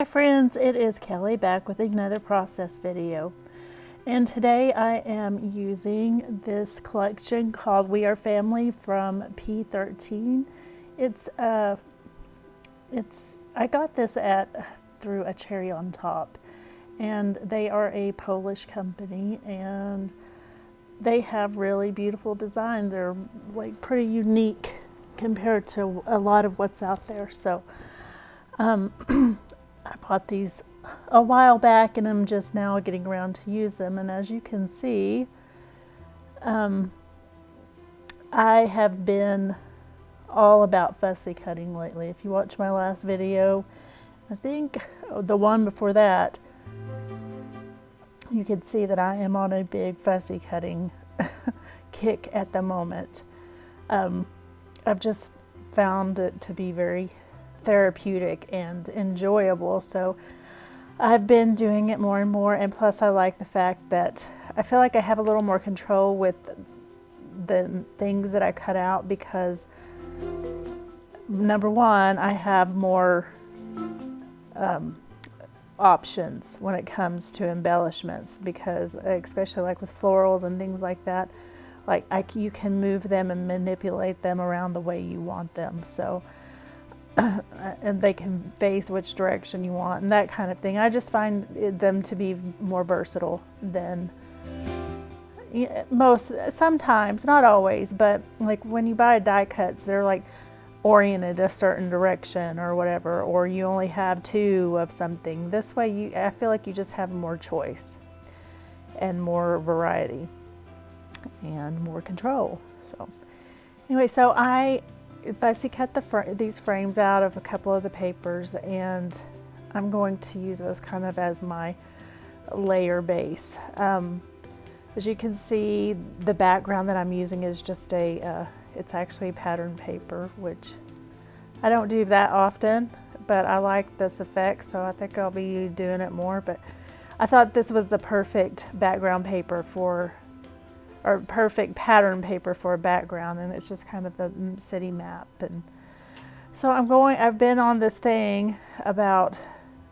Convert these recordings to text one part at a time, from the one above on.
friends, it is Kelly back with another process video, and today I am using this collection called We Are Family from P13. I got this through a cherry on top, and they are a Polish company and they have really beautiful designs. They're like pretty unique compared to a lot of what's out there. So I bought these a while back and I'm just now getting around to use them. And as you can see, I have been all about fussy cutting lately. If you watch my last video, I think the one before that, you can see that I am on a big fussy cutting kick at the moment. I've just found it to be very therapeutic and enjoyable, so I've been doing it more and more, and plus I like the fact that I feel like I have a little more control with the things that I cut out, because number one, I have more options when it comes to embellishments, because especially like with florals and things like that, you can move them and manipulate them around the way you want them. So and they can face which direction you want and that kind of thing. I just find them to be more versatile than sometimes, not always, but like when you buy die cuts, they're like oriented a certain direction or whatever, or you only have two of something. This way I feel like you just have more choice and more variety and more control. So anyway, so I fussy cut these frames out of a couple of the papers, and I'm going to use those kind of as my layer base. As you can see, the background that I'm using is just it's actually pattern paper, which I don't do that often, but I like this effect, so I think I'll be doing it more. But I thought this was the perfect background paper or perfect pattern paper for a background, and it's just kind of the city map. And so I've been on this thing about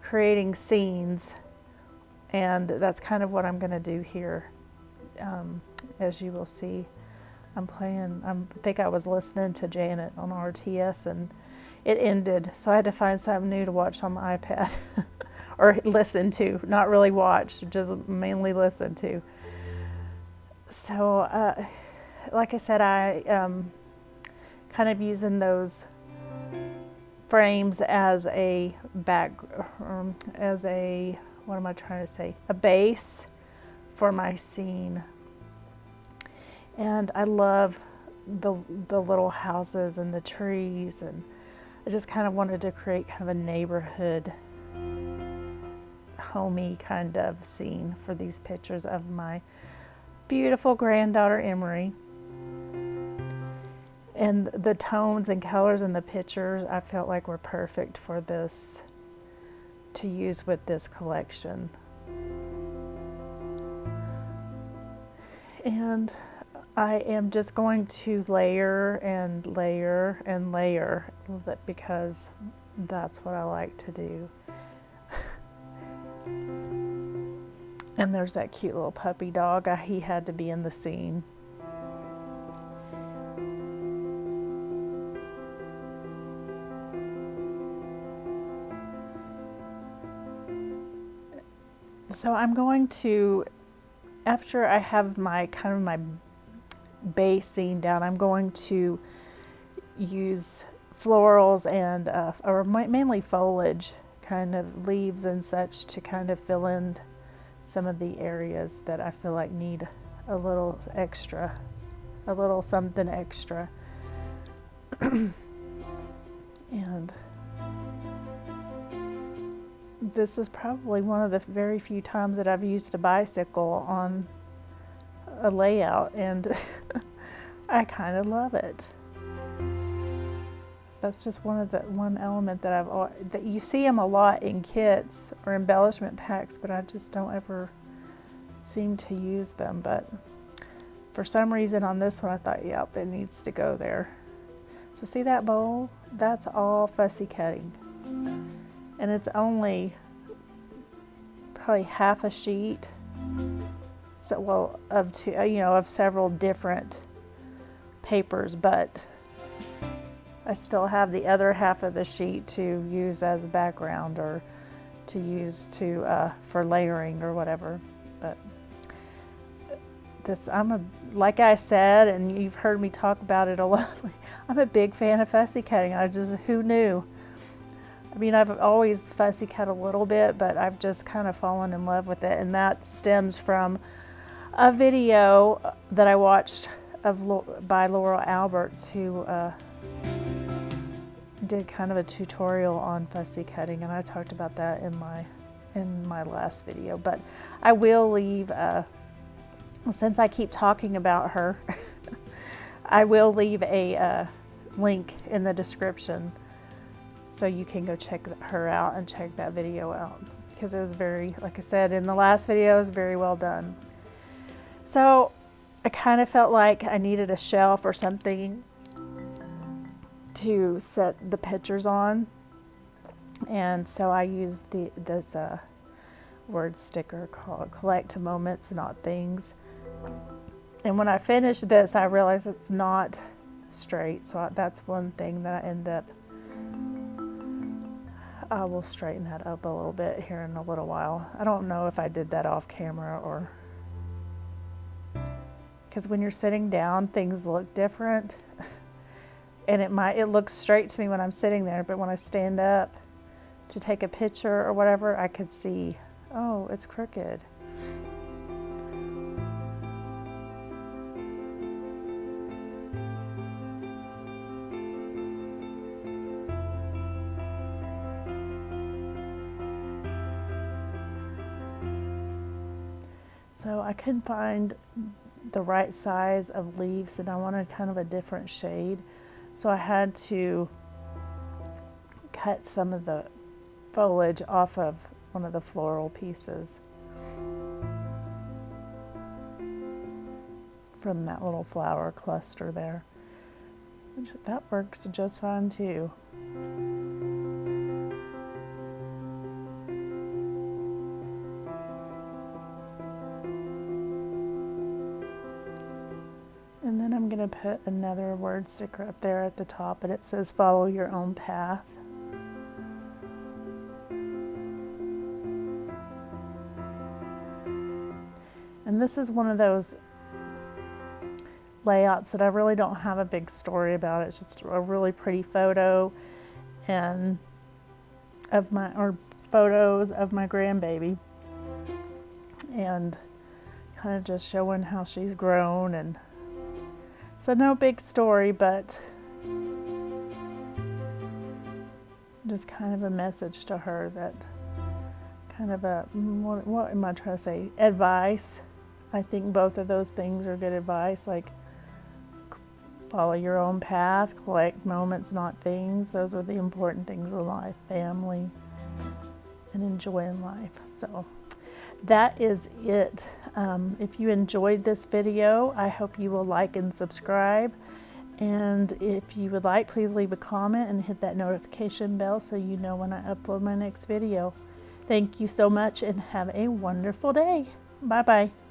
creating scenes, and that's kind of what I'm going to do here. As you will see, I think I was listening to Janet on RTS and it ended, so I had to find something new to watch on my iPad or listen to, not really watch, just mainly listen to. So like I said, I kind of using those frames as a what am I trying to say, a base for my scene. And I love the little houses and the trees, and I just kind of wanted to create kind of a neighborhood, homey kind of scene for these pictures of my beautiful granddaughter Emery. And the tones and colors in the pictures I felt like were perfect for this, to use with this collection. And I am just going to layer and layer and layer, because that's what I like to do. And there's that cute little puppy dog. He had to be in the scene. So I'm going to, after I have my base scene down, I'm going to use florals and or mainly foliage, kind of leaves and such, to kind of fill in some of the areas that I feel like need a little extra, a little something extra. And this is probably one of the very few times that I've used a bicycle on a layout, and I kind of love it. That's just one element that you see them a lot in kits or embellishment packs, but I just don't ever seem to use them. But for some reason on this one I thought, yep, it needs to go there. So see that bowl? That's all fussy cutting. And it's only probably half a sheet. So, well, of two, of several different papers, but I still have the other half of the sheet to use as a background or to use for layering or whatever. But this, like I said, and you've heard me talk about it a lot, I'm a big fan of fussy cutting. Who knew? I mean, I've always fussy cut a little bit, but I've just kind of fallen in love with it. And that stems from a video that I watched by Laurel Alberts, who did kind of a tutorial on fussy cutting, and I talked about that in my last video. But I will leave, since I keep talking about her, I will leave a link in the description so you can go check her out and check that video out, because it was very, like I said in the last video, it was very well done. So I kind of felt like I needed a shelf or something to set the pictures on, and so I used this word sticker called "Collect Moments, Not Things." And when I finished this, I realized it's not straight, so that's one thing that I end up. I will straighten that up a little bit here in a little while. I don't know if I did that off camera or, because when you're sitting down, things look different. And it looks straight to me when I'm sitting there, but when I stand up to take a picture or whatever, I could see, oh, it's crooked. So I couldn't find the right size of leaves, and I wanted kind of a different shade. So I had to cut some of the foliage off of one of the floral pieces from that little flower cluster there. Which, that works just fine too. And then I'm going to put another word sticker up there at the top, and it says "Follow Your Own Path." And this is one of those layouts that I really don't have a big story about. It's just a really pretty photo and photos of my grandbaby, and kind of just showing how she's grown. And so no big story, but just kind of a message to her, that kind of what am I trying to say? Advice. I think both of those things are good advice, like follow your own path, collect moments, not things. Those are the important things in life, family, and enjoying life. So that is it. If you enjoyed this video, I hope you will like and subscribe. And if you would like, please leave a comment and hit that notification bell so you know when I upload my next video. Thank you so much and have a wonderful day. Bye-bye.